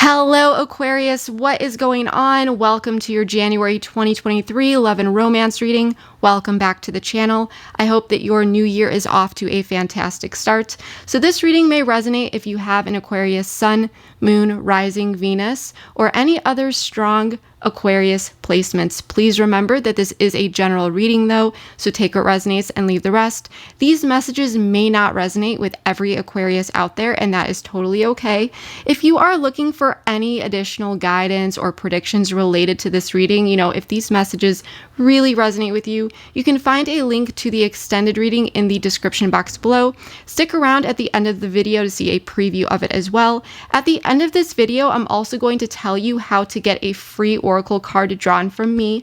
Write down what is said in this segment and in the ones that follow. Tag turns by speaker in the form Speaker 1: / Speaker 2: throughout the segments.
Speaker 1: Hello, Aquarius. What is going on? Welcome to your January 2023 Love and Romance reading. Welcome back to the channel. I hope that your new year is off to a fantastic start. So this reading may resonate if you have an Aquarius Sun, Moon, Rising, Venus, or any other strong Aquarius placements. Please remember that this is a general reading though, so take what resonates and leave the rest. These messages may not resonate with every Aquarius out there, and that is totally okay. If you are looking for any additional guidance or predictions related to this reading, if these messages really resonate with you, you can find a link to the extended reading in the description box below. Stick around at the end of the video to see a preview of it as well. At the end of this video, I'm also going to tell you how to get a free oracle card drawn from me.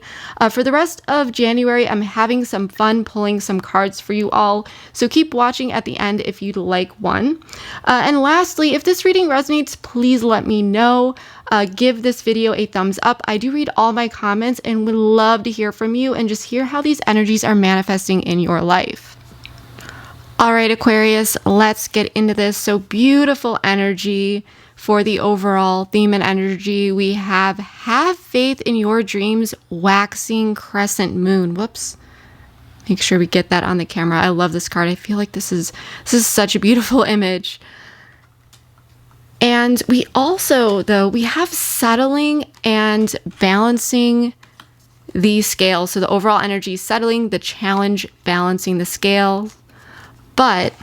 Speaker 1: For the rest of January, I'm having some fun pulling some cards for you all, so keep watching at the end if you'd like one. And lastly, if this reading resonates, please let me know. Give this video a thumbs up. I do read all my comments and would love to hear from you and just hear how these energies are manifesting in your life. All right, Aquarius, let's get into this. So beautiful energy for the overall theme and energy. We have faith in your dreams, waxing crescent moon. Whoops. Make sure we get that on the camera. I love this card. I feel like this is such a beautiful image. And we also, though, we have settling and balancing the scale. So the overall energy is settling, the challenge balancing the scale. But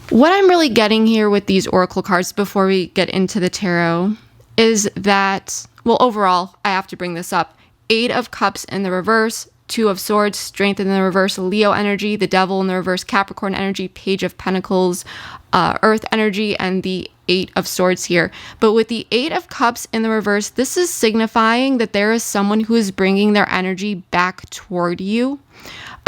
Speaker 1: what I'm really getting here with these oracle cards before we get into the tarot is that, well, overall, I have to bring this up. 8 of Cups in the reverse, 2 of Swords, Strength in the reverse, Leo energy, the Devil in the reverse, Capricorn energy, Page of Pentacles, Earth energy, and the 8 of Swords here. But with the 8 of Cups in the reverse, this is signifying that there is someone who is bringing their energy back toward you.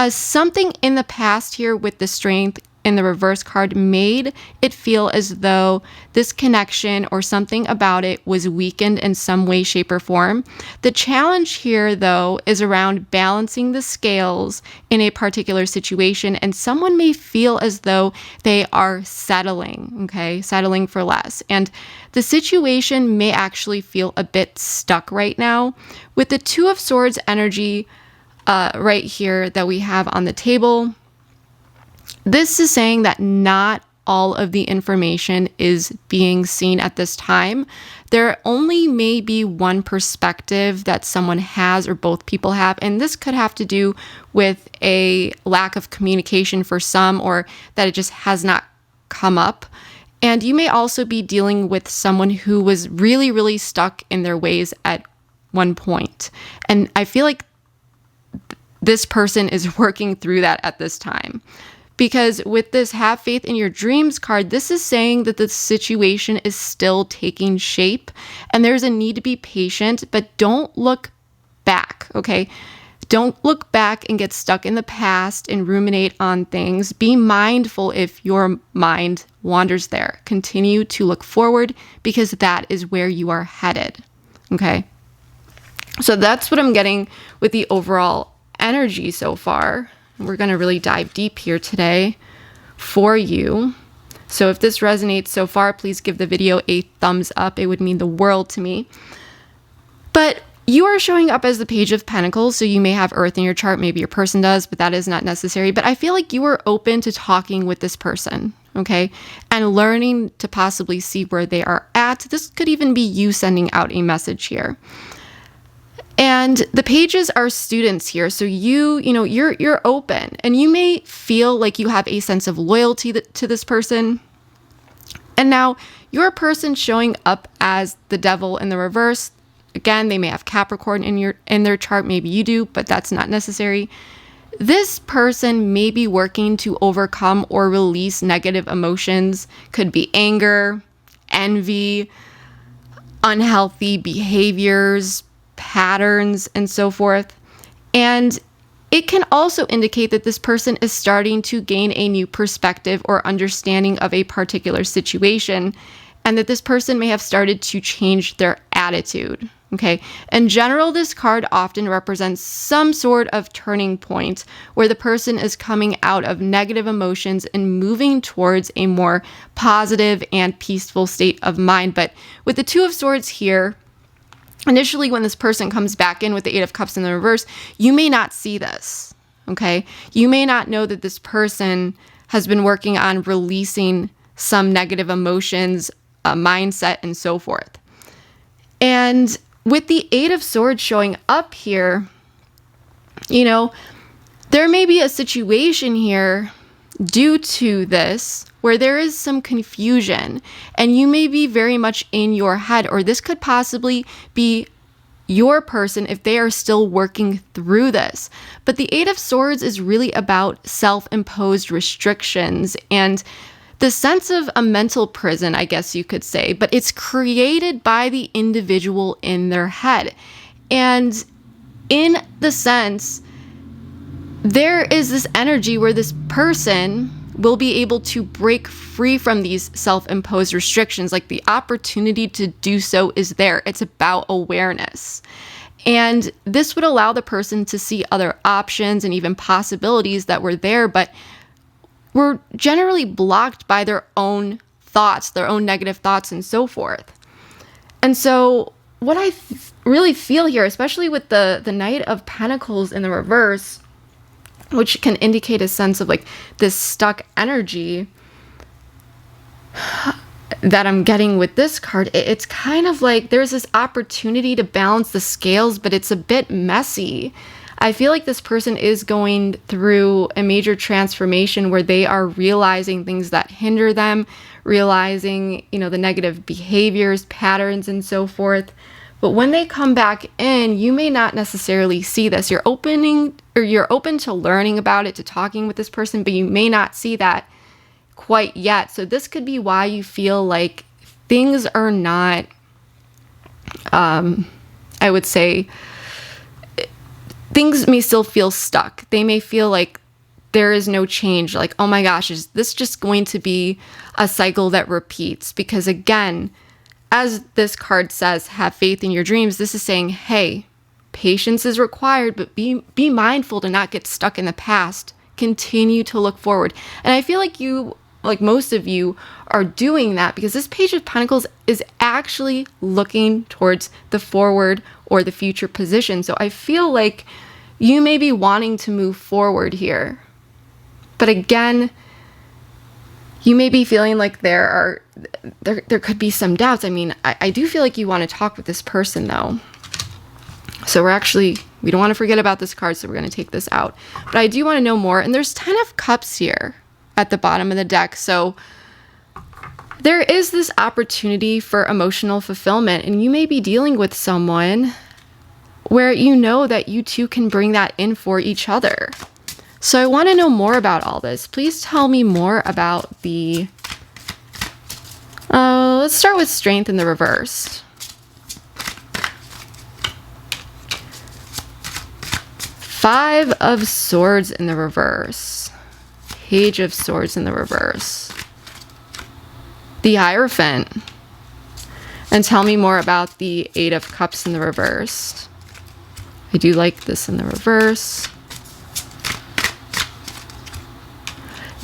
Speaker 1: Something in the past here with the Strength in the reverse card made it feel as though this connection or something about it was weakened in some way, shape, or form. The challenge here, though, is around balancing the scales in a particular situation, and someone may feel as though they are settling for less. And the situation may actually feel a bit stuck right now. With the 2 of Swords energy right here that we have on the table, this is saying that not all of the information is being seen at this time. There only may be one perspective that someone has or both people have, and this could have to do with a lack of communication for some, or that it just has not come up. And you may also be dealing with someone who was really, really stuck in their ways at one point. And I feel like this person is working through that at this time. Because with this Have Faith in Your Dreams card, this is saying that the situation is still taking shape and there's a need to be patient, but don't look back, okay? Don't look back and get stuck in the past and ruminate on things. Be mindful if your mind wanders there. Continue to look forward because that is where you are headed, okay? So that's what I'm getting with the overall energy so far. We're going to really dive deep here today for you. So if this resonates so far, please give the video a thumbs up. It would mean the world to me. But you are showing up as the Page of Pentacles, so you may have Earth in your chart. Maybe your person does, but that is not necessary. But I feel like you are open to talking with this person, okay? And learning to possibly see where they are at. This could even be you sending out a message here. And the pages are students here. So you're open, and you may feel like you have a sense of loyalty to this person. And now your person showing up as the Devil in the reverse. Again, they may have Capricorn in their chart. Maybe you do, but that's not necessary. This person may be working to overcome or release negative emotions. Could be anger, envy, unhealthy behaviors, patterns, and so forth. And it can also indicate that this person is starting to gain a new perspective or understanding of a particular situation, and that this person may have started to change their attitude, Okay. In general, this card often represents some sort of turning point where the person is coming out of negative emotions and moving towards a more positive and peaceful state of mind. But with the Two of Swords here, initially when this person comes back in with the Eight of Cups in the reverse, you may not see this. Okay. You may not know that this person has been working on releasing some negative emotions, mindset, and so forth. And with the Eight of Swords showing up here, there may be a situation here due to this where there is some confusion and you may be very much in your head, or this could possibly be your person if they are still working through this. But the Eight of Swords is really about self-imposed restrictions and the sense of a mental prison, I guess you could say, but it's created by the individual in their head. And in the sense, there is this energy where this person will be able to break free from these self-imposed restrictions. Like the opportunity to do so is there. It's about awareness. And this would allow the person to see other options and even possibilities that were there, but were generally blocked by their own thoughts, their own negative thoughts, and so forth. And so what I really feel here, especially with the Knight of Pentacles in the reverse, which can indicate a sense of like this stuck energy that I'm getting with this card, it's kind of like there's this opportunity to balance the scales, but it's a bit messy. I feel like this person is going through a major transformation where they are realizing things that hinder them, realizing, the negative behaviors, patterns, and so forth. But when they come back in, you may not necessarily see this. You're open to learning about it, to talking with this person, but you may not see that quite yet. So this could be why you feel like things are not, I would say, things may still feel stuck. They may feel like there is no change. Like, oh my gosh, is this just going to be a cycle that repeats? Because again, as this card says, have faith in your dreams. This is saying, hey, patience is required, but be mindful to not get stuck in the past. Continue to look forward. And I feel like most of you are doing that because this Page of Pentacles is actually looking towards the forward or the future position. So I feel like you may be wanting to move forward here. But again, you may be feeling like there could be some doubts. I mean, I do feel like you want to talk with this person though. So we don't want to forget about this card, so we're going to take this out. But I do want to know more. And there's 10 of Cups here at the bottom of the deck. So there is this opportunity for emotional fulfillment, and you may be dealing with someone where you know that you two can bring that in for each other. So I want to know more about all this. Please tell me more about the, let's start with Strength in the reverse. Five of Swords in the reverse. Page of Swords in the reverse. The Hierophant. And tell me more about the Eight of Cups in the reverse. I do like this in the reverse.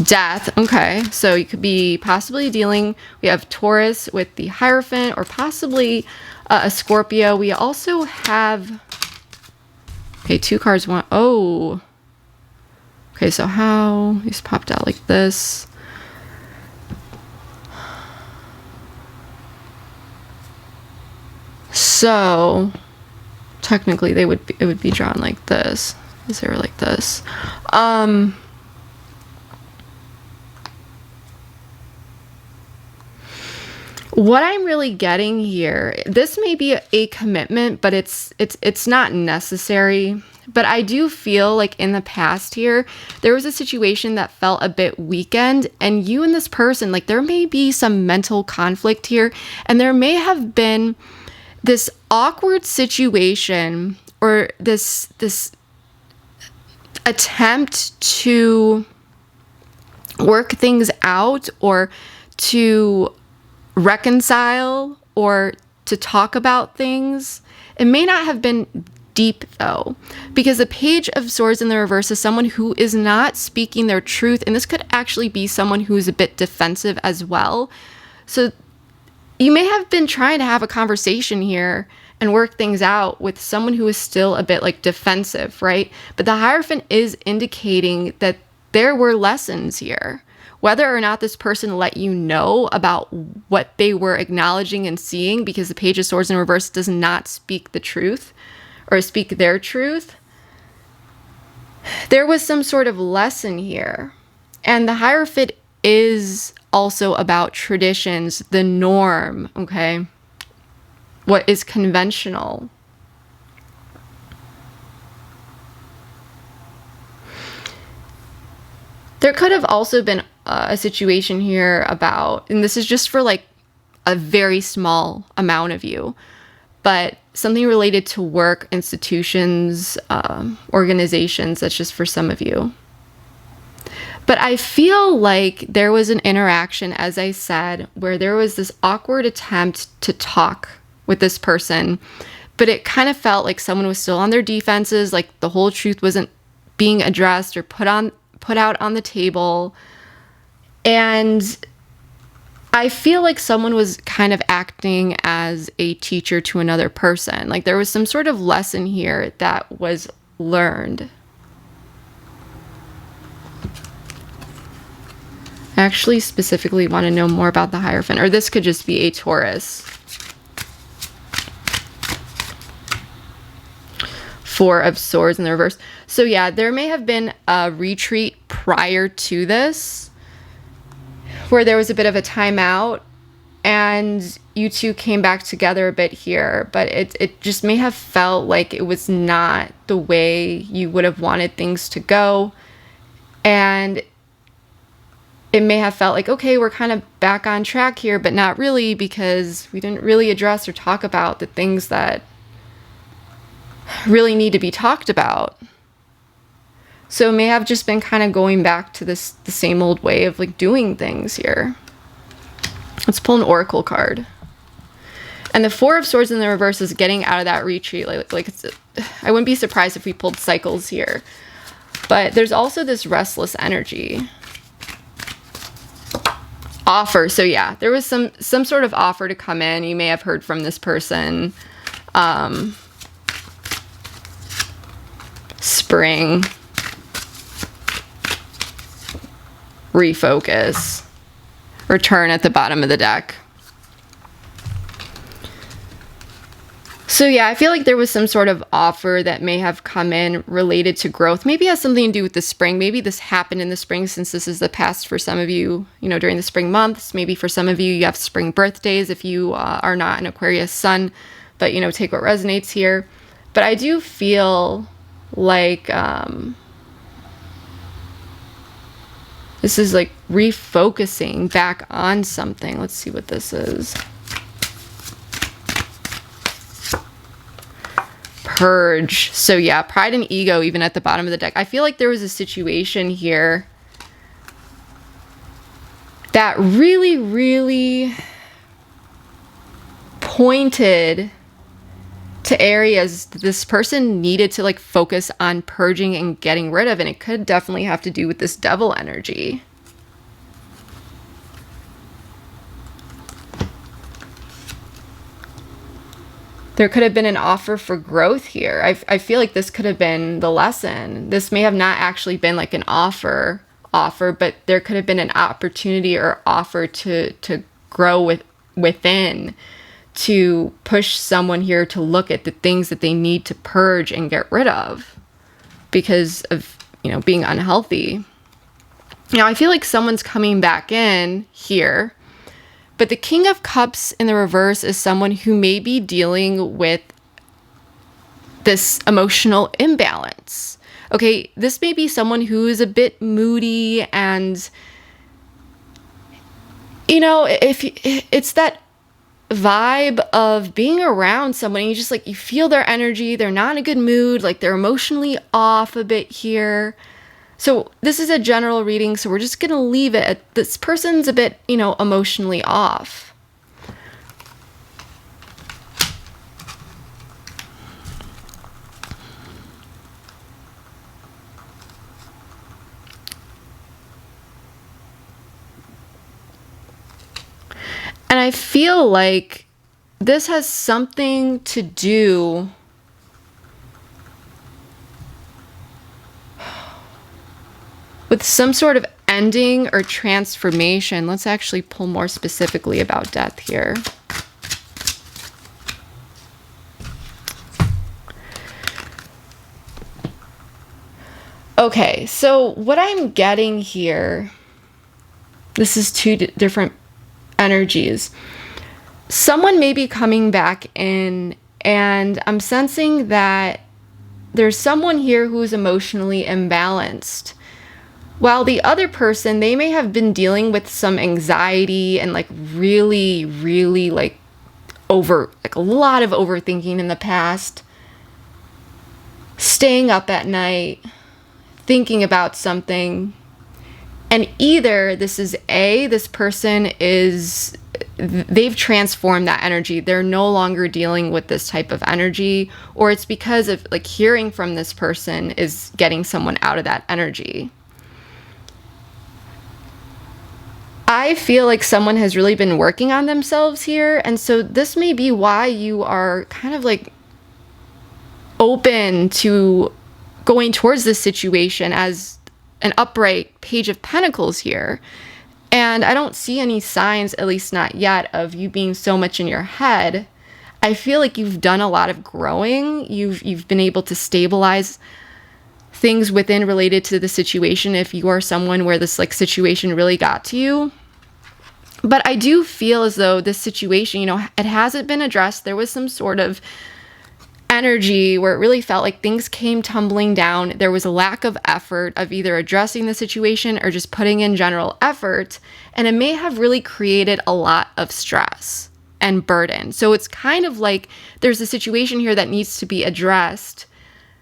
Speaker 1: Death. Okay, so you could be possibly dealing, we have Taurus with the Hierophant, or possibly a Scorpio. We also have, okay, two cards, one, oh. Okay, so how, these popped out like this. So technically it would be drawn like this. Is there like this? What I'm really getting here, this may be a commitment, but it's not necessary. But I do feel like in the past here, there was a situation that felt a bit weakened, and you and this person, like there may be some mental conflict here, and there may have been this awkward situation or this attempt to work things out or to reconcile or to talk about things. It may not have been deep though, because the Page of Swords in the reverse is someone who is not speaking their truth, and this could actually be someone who's a bit defensive as well. So you may have been trying to have a conversation here and work things out with someone who is still a bit like defensive, right? But the Hierophant is indicating that there were lessons here. Whether or not this person let you know about what they were acknowledging and seeing, because the Page of Swords in reverse does not speak the truth or speak their truth, there was some sort of lesson here. And the Hierophant is also about traditions, the norm, okay? What is conventional. There could have also been a situation here about, and this is just for like a very small amount of you, but something related to work, institutions, organizations, that's just for some of you. But I feel like there was an interaction, as I said, where there was this awkward attempt to talk with this person, but it kind of felt like someone was still on their defenses, like the whole truth wasn't being addressed or put out on the table. And I feel like someone was kind of acting as a teacher to another person. Like there was some sort of lesson here that was learned. I actually specifically want to know more about the Hierophant, or this could just be a Taurus. Four of Swords in the reverse. So yeah, there may have been a retreat prior to this where there was a bit of a timeout and you two came back together a bit here, but it just may have felt like it was not the way you would have wanted things to go. And it may have felt like, okay, we're kind of back on track here, but not really, because we didn't really address or talk about the things that really need to be talked about. So it may have just been kind of going back to the same old way of like doing things here. Let's pull an Oracle card. And the Four of Swords in the reverse is getting out of that retreat. Like I wouldn't be surprised if we pulled cycles here. But there's also this restless energy. Offer. So yeah, there was some sort of offer to come in. You may have heard from this person. Spring. Refocus. Return at the bottom of the deck. So yeah, I feel like there was some sort of offer that may have come in related to growth. Maybe it has something to do with the spring. Maybe this happened in the spring, since this is the past for some of you, during the spring months. Maybe for some of you, you have spring birthdays if you are not an Aquarius sun, but take what resonates here. But I do feel like this is like refocusing back on something. Let's see what this is. Purge. So yeah, pride and ego even at the bottom of the deck. I feel like there was a situation here that really, really pointed to areas this person needed to like focus on purging and getting rid of, and it could definitely have to do with this devil energy. There could have been an offer for growth here. I feel like this could have been the lesson. This may have not actually been like an offer, but there could have been an opportunity or offer to grow within, to push someone here to look at the things that they need to purge and get rid of because of, being unhealthy. I feel like someone's coming back in here. But the King of Cups in the reverse is someone who may be dealing with this emotional imbalance. Okay, this may be someone who is a bit moody and, if it's that vibe of being around someone, you just like, you feel their energy, they're not in a good mood, like they're emotionally off a bit here. So this is a general reading, so we're just going to leave it at this person's a bit, emotionally off. I feel like this has something to do with some sort of ending or transformation. Let's actually pull more specifically about death here. Okay, so what I'm getting here, this is two different energies. Someone may be coming back in, and I'm sensing that there's someone here who's emotionally imbalanced. While the other person, they may have been dealing with some anxiety and like really, really like a lot of overthinking in the past, staying up at night, thinking about something. And either this person they've transformed that energy. They're no longer dealing with this type of energy, or it's because of like hearing from this person is getting someone out of that energy. I feel like someone has really been working on themselves here. And so this may be why you are kind of like open to going towards this situation as an upright Page of Pentacles here. And I don't see any signs, at least not yet, of you being so much in your head. I feel like you've done a lot of growing. You've been able to stabilize things within related to the situation if you are someone where this like situation really got to you. But I do feel as though this situation, you know, it hasn't been addressed. There was some sort of energy where it really felt like things came tumbling down. There was a lack of effort of either addressing the situation or just putting in general effort. And it may have really created a lot of stress and burden. So it's kind of like there's a situation here that needs to be addressed.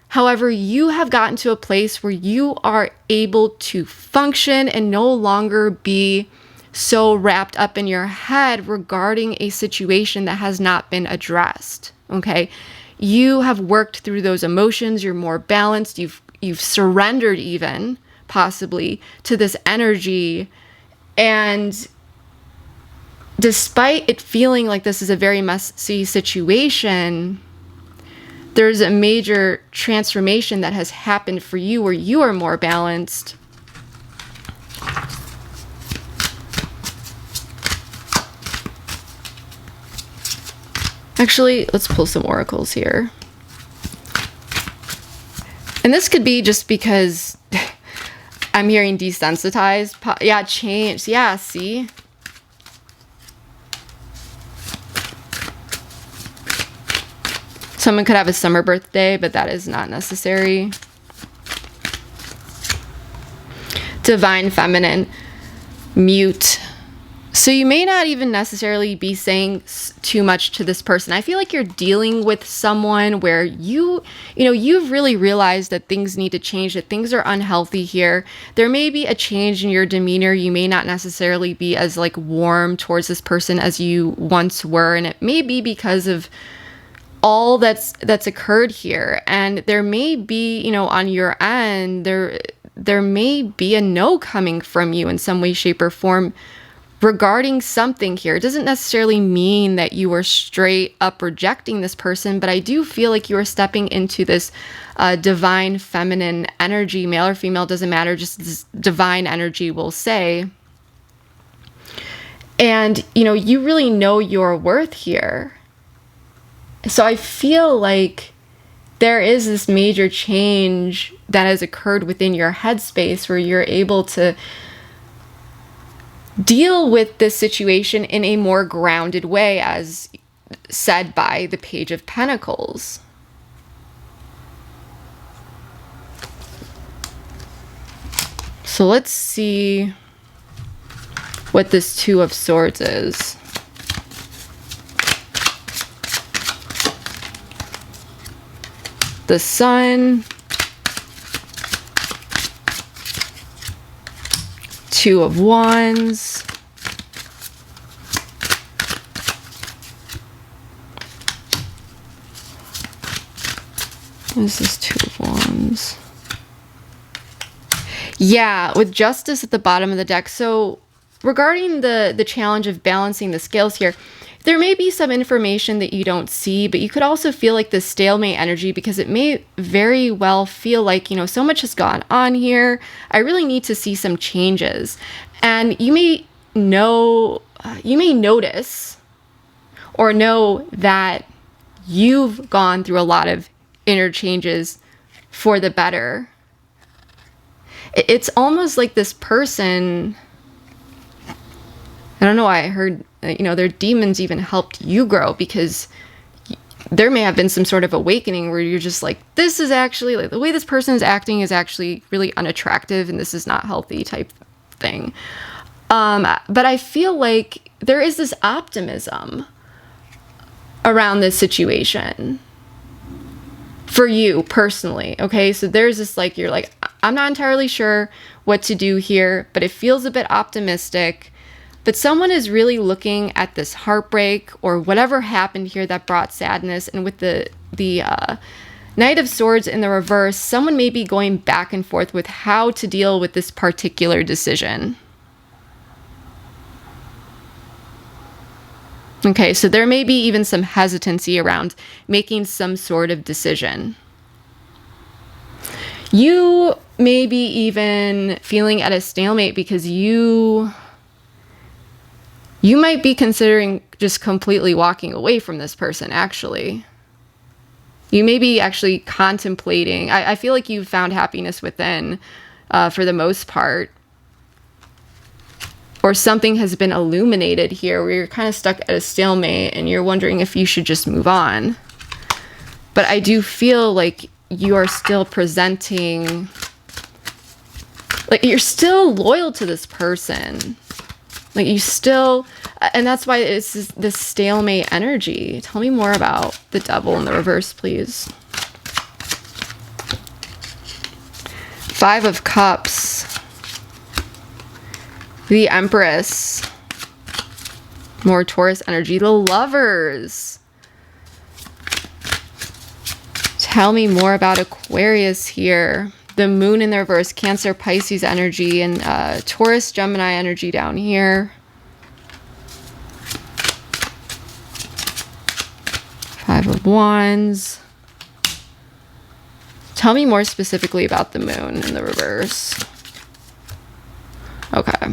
Speaker 1: However, you have gotten to a place where you are able to function and no longer be so wrapped up in your head regarding a situation that has not been addressed. Okay. You have worked through those emotions. You're more balanced. You've surrendered even possibly to this energy. And despite it feeling like this is a very messy situation, there's a major transformation that has happened for you where you are more balanced. Actually, let's pull some oracles here. And this could be just because I'm hearing desensitized. Yeah, change. Yeah, see? Someone could have a summer birthday, but that is not necessary. Divine feminine. Mute. So you may not even necessarily be saying too much to this person. I feel like you're dealing with someone where you've really realized that things need to change, that things are unhealthy here. There may be a change in your demeanor. You may not necessarily be as like warm towards this person as you once were. And it may be because of all that's occurred here. And there may be, on your end, there may be a no coming from you in some way, shape, or form regarding something here. It doesn't necessarily mean that you are straight up rejecting this person, but I do feel like you are stepping into this divine feminine energy, male or female, doesn't matter, just this divine energy, we'll say. And, you really know your worth here. So I feel like there is this major change that has occurred within your headspace where you're able to deal with this situation in a more grounded way, as said by the Page of Pentacles. So let's see what this Two of Swords is. The Sun, Two of Wands, this is Two of Wands. Yeah, with Justice at the bottom of the deck. So regarding the challenge of balancing the scales here, there may be some information that you don't see, but you could also feel like this stalemate energy, because it may very well feel like, so much has gone on here. I really need to see some changes. And you may notice or know that you've gone through a lot of inner changes for the better. It's almost like this person, I don't know why I heard, their demons even helped you grow, because there may have been some sort of awakening where you're just like, this is actually, like, the way this person is acting is actually really unattractive and this is not healthy type thing. But I feel like there is this optimism around this situation for you personally. Okay. So there's this, like, you're like, I'm not entirely sure what to do here, but it feels a bit optimistic. But someone is really looking at this heartbreak or whatever happened here that brought sadness. And with the Knight of Swords in the reverse, someone may be going back and forth with how to deal with this particular decision. Okay, so there may be even some hesitancy around making some sort of decision. You may be even feeling at a stalemate because you might be considering just completely walking away from this person, actually. You may be actually contemplating. I feel like you've found happiness within for the most part. Or something has been illuminated here where you're kind of stuck at a stalemate and you're wondering if you should just move on. But I do feel like you are still presenting, like you're still loyal to this person. Like you still, and that's why it's this stalemate energy. Tell me more about the Devil in the reverse, please. 5 of Cups. The Empress. More Taurus energy. The Lovers. Tell me more about Aquarius here. The Moon in the reverse. Cancer, Pisces energy. And Taurus, Gemini energy down here. 5 of Wands. Tell me more specifically about the Moon in the reverse. Okay.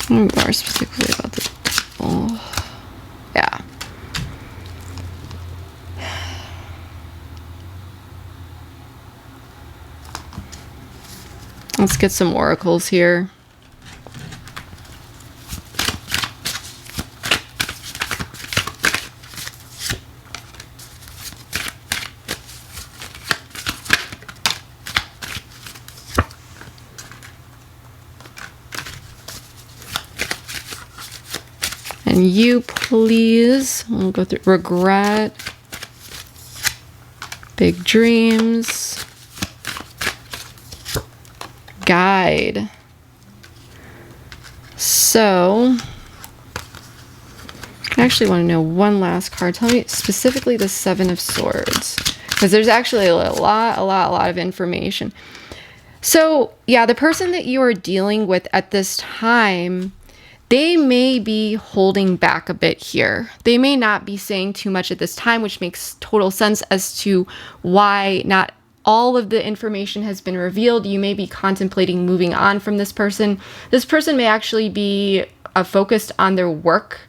Speaker 1: More specifically about the Devil. Yeah. Let's get some oracles here. And you, please, we'll go through regret, big dreams, guide. So, I actually want to know one last card. Tell me specifically the 7 of Swords, because there's actually a lot of information. So, yeah, the person that you are dealing with at this time, they may be holding back a bit here. They may not be saying too much at this time, which makes total sense as to why not all of the information has been revealed. You may be contemplating moving on from this person. This person may actually be focused on their work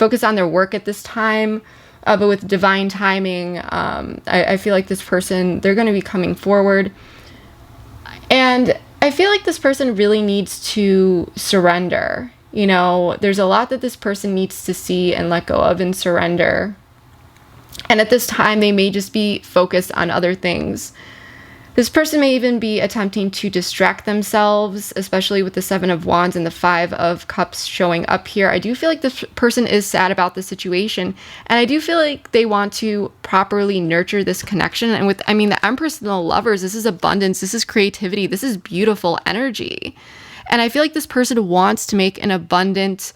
Speaker 1: at this time, but with divine timing, I feel like this person, they're going to be coming forward. And I feel like this person really needs to surrender. You know, there's a lot that this person needs to see and let go of and surrender. And at this time, they may just be focused on other things. This person may even be attempting to distract themselves, especially with the 7 of Wands and the 5 of Cups showing up here. I do feel like this person is sad about the situation. And I do feel like they want to properly nurture this connection. And with, the Empress and the Lovers, this is abundance. This is creativity. This is beautiful energy. And I feel like this person wants to make an abundant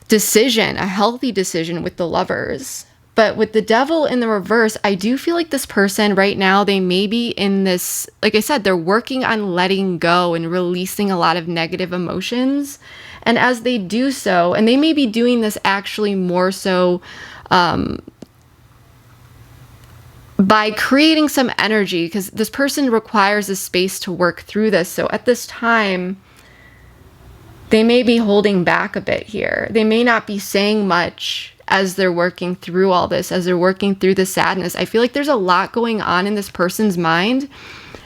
Speaker 1: decision, a healthy decision with the Lovers. But with the devil in the reverse, I do feel like this person right now, they may be in this, like I said, they're working on letting go and releasing a lot of negative emotions. And as they do so, and they may be doing this actually more so by creating some energy, because this person requires a space to work through this. So at this time, they may be holding back a bit here. They may not be saying much as they're working through all this, as they're working through the sadness. I feel like there's a lot going on in this person's mind.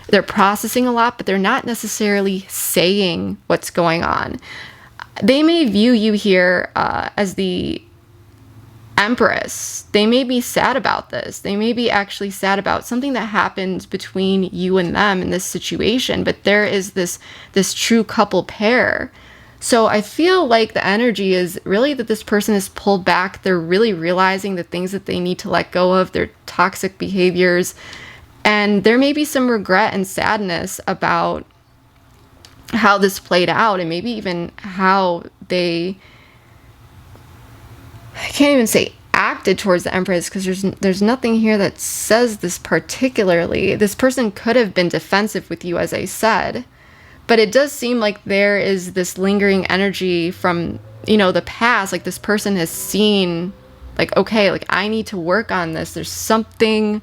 Speaker 1: They're processing a lot, but they're not necessarily saying what's going on. They may view you here as the Empress. They may be sad about this. They may be actually sad about something that happened between you and them in this situation, but there is this true couple pair. So I feel like the energy is really that this person is pulled back. They're really realizing the things that they need to let go of, their toxic behaviors. And there may be some regret and sadness about how this played out, and maybe even how they, I can't even say acted towards the Empress, because there's nothing here that says this particularly. This person could have been defensive with you, as I said. But it does seem like there is this lingering energy from, the past. Like this person has seen, like, okay, like I need to work on this. There's something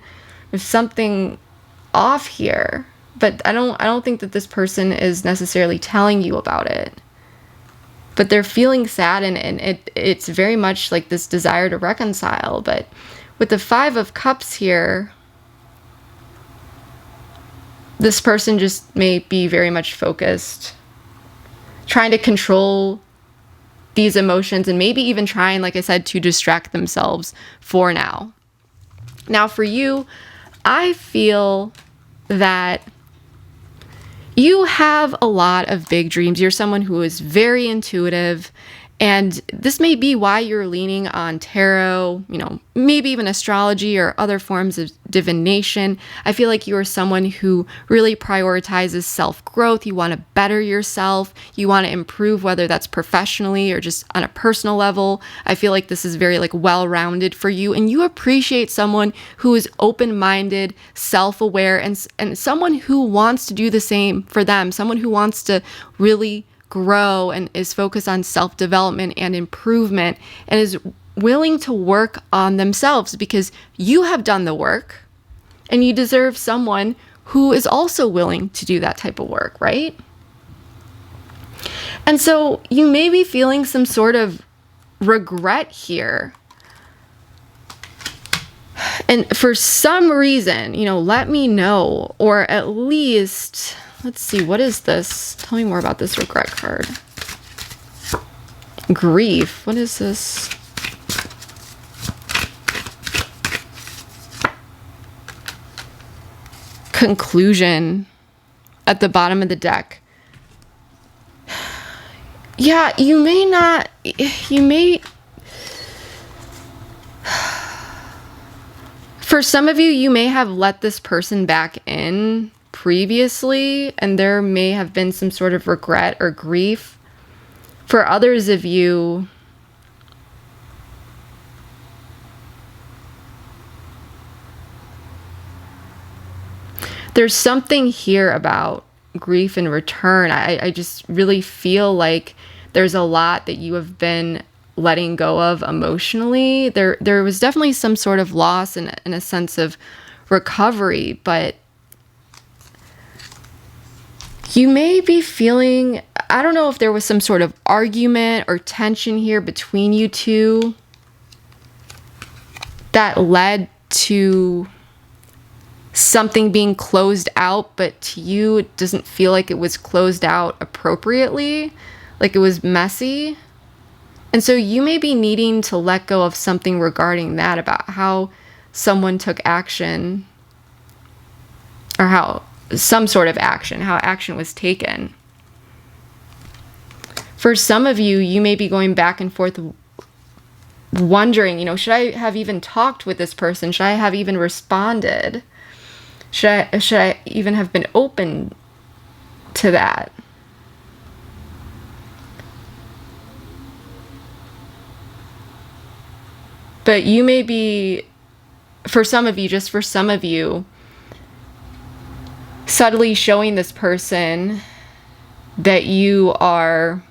Speaker 1: off here. But I don't think that this person is necessarily telling you about it. But they're feeling sad, and it's very much like this desire to reconcile. But with the Five of Cups here, this person just may be very much focused, trying to control these emotions, and maybe even trying, like I said, to distract themselves for now. Now for you, I feel that you have a lot of big dreams. You're someone who is very intuitive, and this may be why you're leaning on tarot, maybe even astrology or other forms of divination. I feel like you are someone who really prioritizes self-growth. You want to better yourself. You want to improve, whether that's professionally or just on a personal level. I feel like this is very well-rounded for you, and you appreciate someone who is open-minded, self-aware, and someone who wants to do the same for them, someone who wants to really grow and is focused on self-development and improvement, and is willing to work on themselves, because you have done the work and you deserve someone who is also willing to do that type of work, right? And so you may be feeling some sort of regret here. And for some reason, let me know, or at least, let's see, what is this? Tell me more about this regret card. Grief. What is this? Conclusion at the bottom of the deck. Yeah, you may, for some of you, you may have let this person back in previously, and there may have been some sort of regret or grief. For others of you, there's something here about grief and return. I just really feel like there's a lot that you have been letting go of emotionally. There was definitely some sort of loss and a sense of recovery, but you may be feeling, I don't know if there was some sort of argument or tension here between you two that led to something being closed out, but to you, it doesn't feel like it was closed out appropriately, like it was messy. And so you may be needing to let go of something regarding that, about how someone took action, or how some sort of action, how action was taken. For some of you, you may be going back and forth wondering, should I have even talked with this person? Should I have even responded? Should I even have been open to that? But you may be, for some of you, just for some of you, subtly showing this person that you are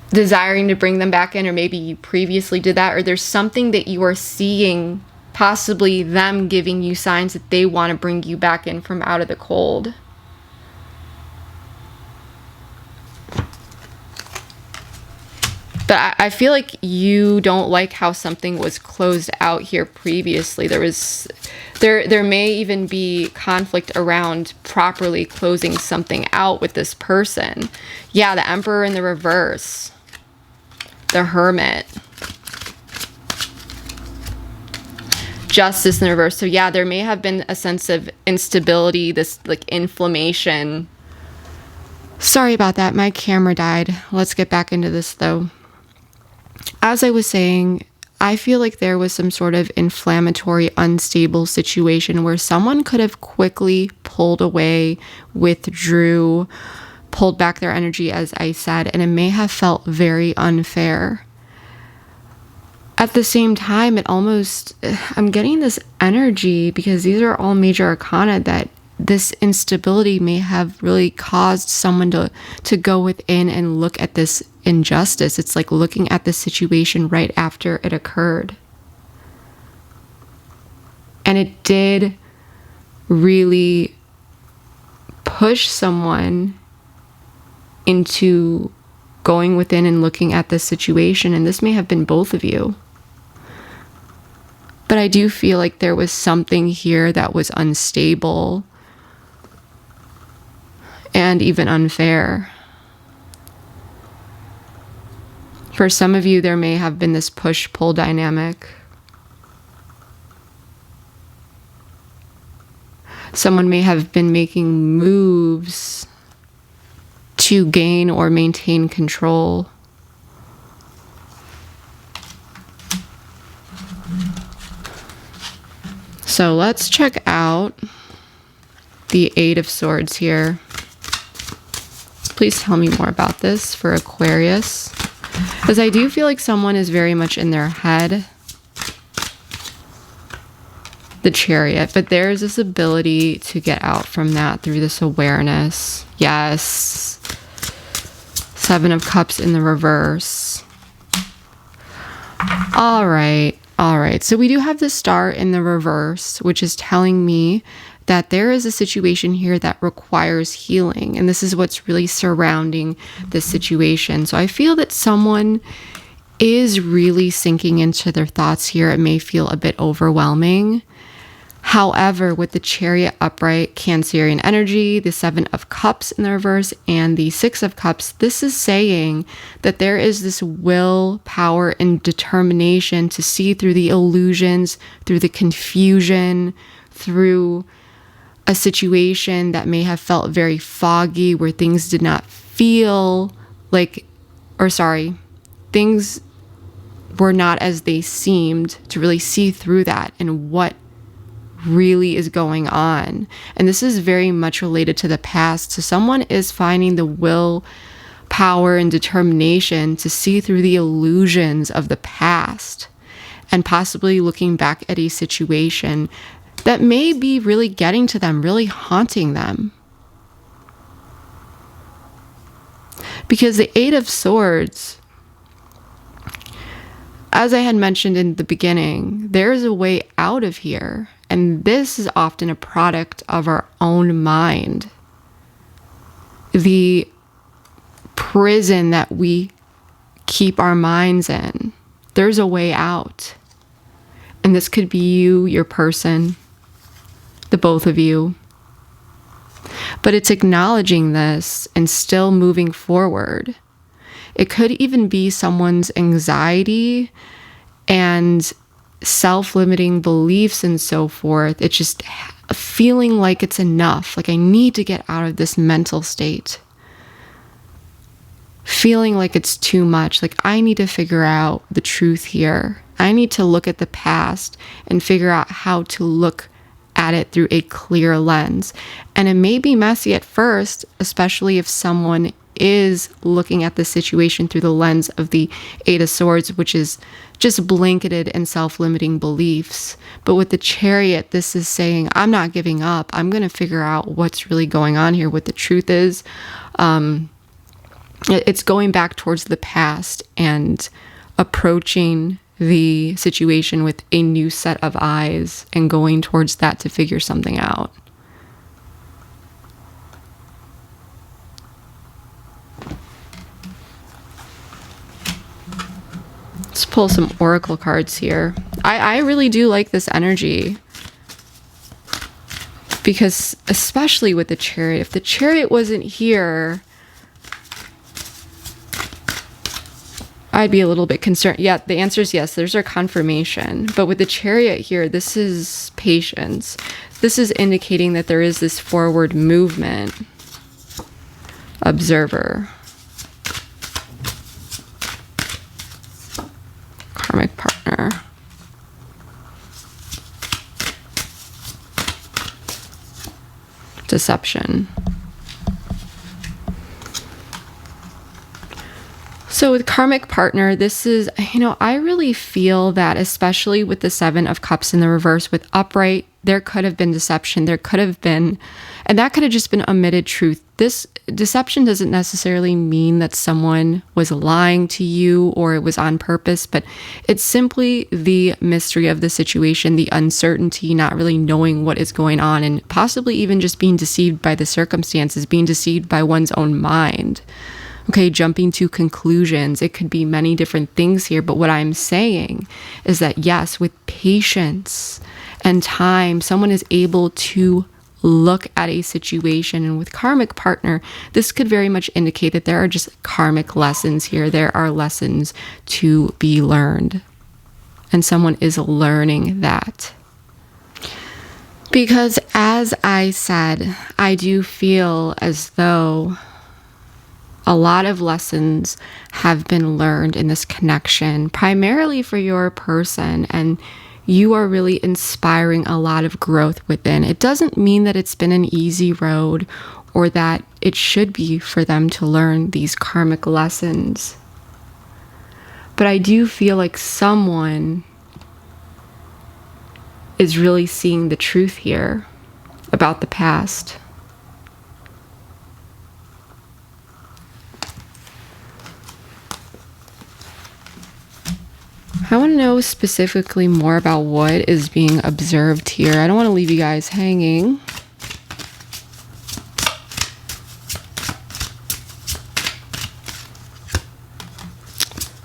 Speaker 1: desiring to bring them back in, or maybe you previously did that, or there's something that you are seeing, possibly them giving you signs that they want to bring you back in from out of the cold. But I feel like you don't like how something was closed out here previously. There may even be conflict around properly closing something out with this person. Yeah, the Emperor in the reverse. The Hermit. Justice in the reverse. So yeah, there may have been a sense of instability, this like inflammation. Sorry about that. My camera died. Let's get back into this though. As I was saying, I feel like there was some sort of inflammatory, unstable situation where someone could have quickly pulled away, withdrew, pulled back their energy, as I said, and it may have felt very unfair. At the same time, I'm getting this energy, because these are all major arcana, that this instability may have really caused someone to go within and look at this injustice. It's like looking at the situation right after it occurred. And it did really push someone into going within and looking at this situation. And this may have been both of you. But I do feel like there was something here that was unstable and even unfair. For some of you, there may have been this push-pull dynamic. Someone may have been making moves to gain or maintain control. So let's check out the Eight of Swords here. Please tell me more about this for Aquarius, because I do feel like someone is very much in their head. The Chariot, but there's this ability to get out from that through this awareness. Yes. Seven of Cups in the reverse. All right. So we do have the Star in the reverse, which is telling me that there is a situation here that requires healing. And this is what's really surrounding this situation. So I feel that someone is really sinking into their thoughts here. It may feel a bit overwhelming. However, with the Chariot upright, Cancerian energy, the Seven of Cups in the reverse, and the Six of Cups, this is saying that there is this will, power, and determination to see through the illusions, through the confusion, through a situation that may have felt very foggy, where things did not feel like, things were not as they seemed, to really see through that and what really is going on. And this is very much related to the past. So someone is finding the will, power, and determination to see through the illusions of the past, and possibly looking back at a situation that may be really getting to them, really haunting them. Because the Eight of Swords, as I had mentioned in the beginning, there is a way out of here. And this is often a product of our own mind. The prison that we keep our minds in. There's a way out. And this could be you, your person, the both of you. But it's acknowledging this and still moving forward. It could even be someone's anxiety and self-limiting beliefs and so forth. It's just feeling like it's enough. Like, I need to get out of this mental state. Feeling like it's too much. Like, I need to figure out the truth here. I need to look at the past and figure out how to look at it through a clear lens. And it may be messy at first, especially if someone is looking at the situation through the lens of the Eight of Swords, which is just blanketed in self-limiting beliefs. But with the Chariot, this is saying, I'm not giving up. I'm going to figure out what's really going on here, what the truth is. It's going back towards the past and approaching the situation with a new set of eyes and going towards that to figure something out. Let's pull some oracle cards here. I really do like this energy, because especially with the Chariot, if the Chariot wasn't here, I'd be a little bit concerned. Yeah, the answer is yes. There's our confirmation. But with the Chariot here, this is patience. This is indicating that there is this forward movement. Observer. Karmic partner. Deception. So with karmic partner, this is, I really feel that, especially with the Seven of Cups in the reverse with upright, there could have been deception. There could have been, and that could have just been omitted truth. This deception doesn't necessarily mean that someone was lying to you or it was on purpose, but it's simply the mystery of the situation, the uncertainty, not really knowing what is going on, and possibly even just being deceived by the circumstances, being deceived by one's own mind. Okay, jumping to conclusions. It could be many different things here, but what I'm saying is that yes, with patience and time, someone is able to look at a situation. And with karmic partner, this could very much indicate that there are just karmic lessons here. There are lessons to be learned. And someone is learning that. Because as I said, I do feel as though a lot of lessons have been learned in this connection, primarily for your person, and you are really inspiring a lot of growth within. It doesn't mean that it's been an easy road or that it should be for them to learn these karmic lessons. But I do feel like someone is really seeing the truth here about the past. I want to know specifically more about what is being observed here. I don't want to leave you guys hanging.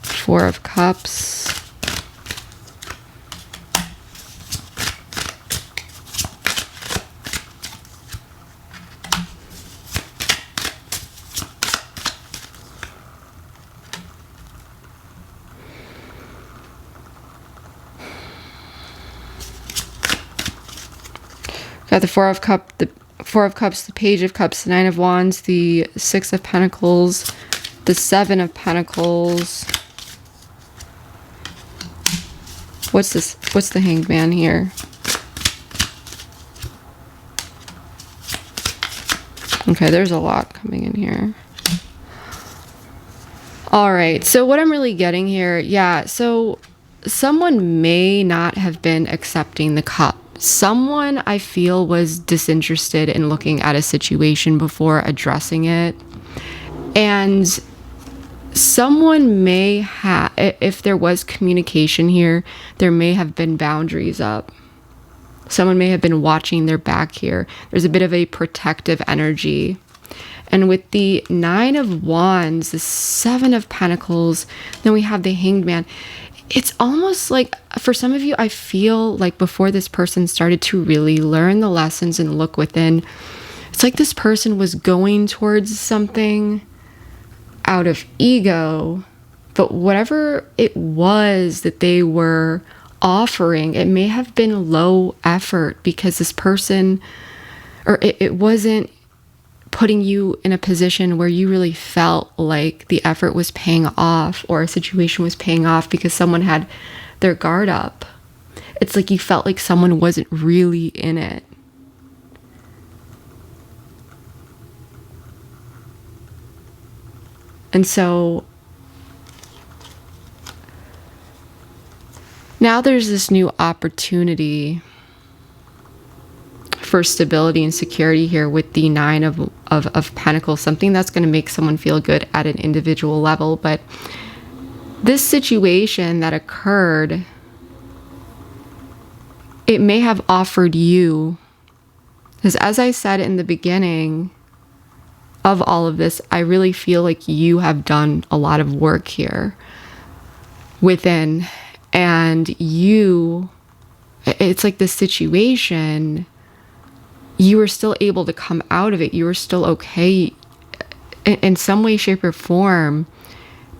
Speaker 1: Four of Cups. Got the Four of Cups, the Page of Cups, the Nine of Wands, the Six of Pentacles, the Seven of Pentacles. What's this? What's the Hanged Man here? Okay, there's a lot coming in here. All right, so what I'm really getting here, yeah, so someone may not have been accepting the cup. Someone, I feel, was disinterested in looking at a situation before addressing it. And someone may have, if there was communication here, there may have been boundaries up. Someone may have been watching their back here. There's a bit of a protective energy. And with the Nine of Wands, the Seven of Pentacles, then we have the Hanged Man. It's almost like, for some of you, I feel like before this person started to really learn the lessons and look within, it's like this person was going towards something out of ego, but whatever it was that they were offering, it may have been low effort because this person, or it wasn't putting you in a position where you really felt like the effort was paying off or a situation was paying off because someone had their guard up. It's like you felt like someone wasn't really in it. And so now there's this new opportunity for stability and security here with the Nine of Pentacles, something that's going to make someone feel good at an individual level. But this situation that occurred, it may have offered you, because as I said in the beginning of all of this, I really feel like you have done a lot of work here within, and it's like this situation, you were still able to come out of it. You were still okay in some way, shape, or form.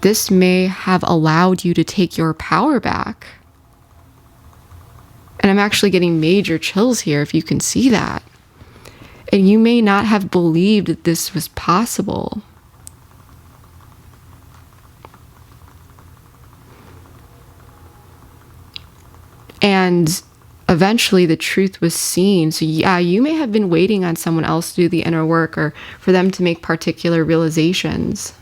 Speaker 1: This may have allowed you to take your power back. And I'm actually getting major chills here, if you can see that. And you may not have believed that this was possible. And eventually the truth was seen. So yeah, you may have been waiting on someone else to do the inner work, or for them to make particular realizations.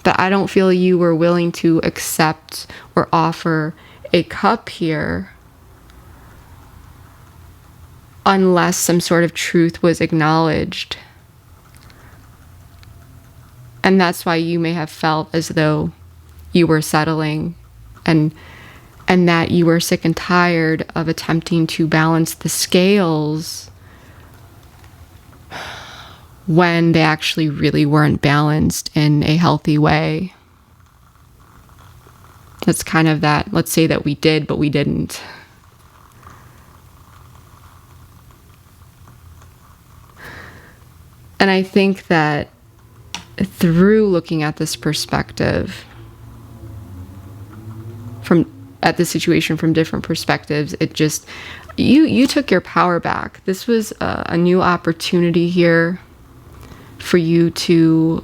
Speaker 1: But I don't feel you were willing to accept or offer a cup here unless some sort of truth was acknowledged. And that's why you may have felt as though you were settling, and that you were sick and tired of attempting to balance the scales when they actually really weren't balanced in a healthy way. It's kind of that, let's say that we did, but we didn't. And I think that through looking at this perspective, at the situation from different perspectives, it just, you took your power back. This was a new opportunity here for you to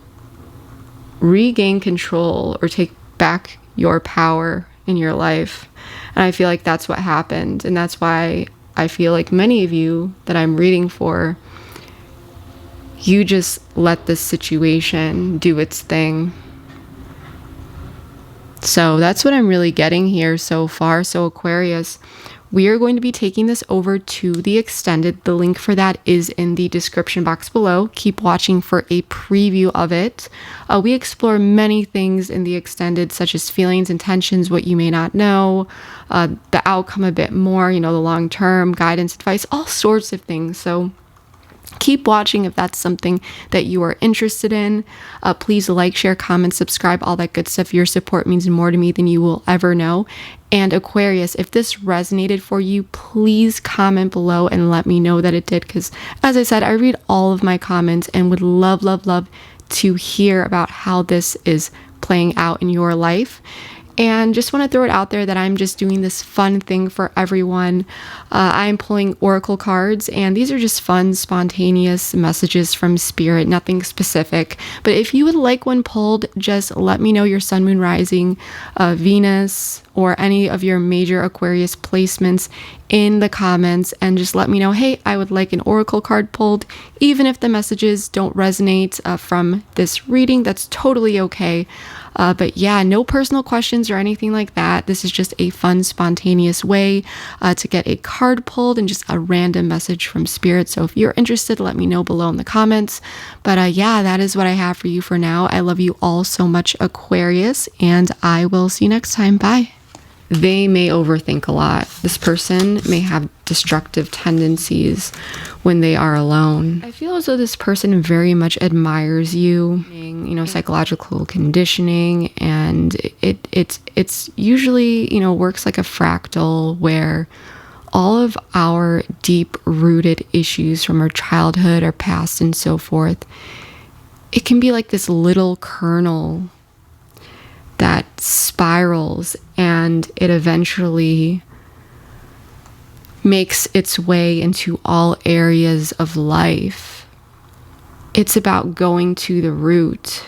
Speaker 1: regain control or take back your power in your life. And I feel like that's what happened. And that's why I feel like many of you that I'm reading for, you just let this situation do its thing. So that's what I'm really getting here so far. So Aquarius, we are going to be taking this over to the extended. The link for that is in the description box below. Keep watching for a preview of it. We explore many things in the extended, such as feelings, intentions, what you may not know, the outcome a bit more, the long-term guidance, advice, all sorts of things. So keep watching if that's something that you are interested in. Please like, share, comment, subscribe, all that good stuff. Your support means more to me than you will ever know. And Aquarius, if this resonated for you, please comment below and let me know that it did. Because as I said, I read all of my comments and would love, love, love to hear about how this is playing out in your life. And just want to throw it out there that I'm just doing this fun thing for everyone. I'm pulling oracle cards, and these are just fun, spontaneous messages from spirit, nothing specific. But if you would like one pulled, just let me know your sun, moon, rising, Venus, or any of your major Aquarius placements in the comments, and just let me know, hey, I would like an oracle card pulled. Even if the messages don't resonate from this reading, that's totally okay. But yeah, no personal questions or anything like that. This is just a fun, spontaneous way to get a card pulled and just a random message from spirit. So if you're interested, let me know below in the comments. But yeah, that is what I have for you for now. I love you all so much, Aquarius, and I will see you next time. Bye. They may overthink a lot. This person may have destructive tendencies when they are alone. I feel as though this person very much admires you, psychological conditioning, and it's usually, works like a fractal where all of our deep-rooted issues from our childhood, our past, and so forth, it can be like this little kernel that spirals, and it eventually makes its way into all areas of life. It's about going to the root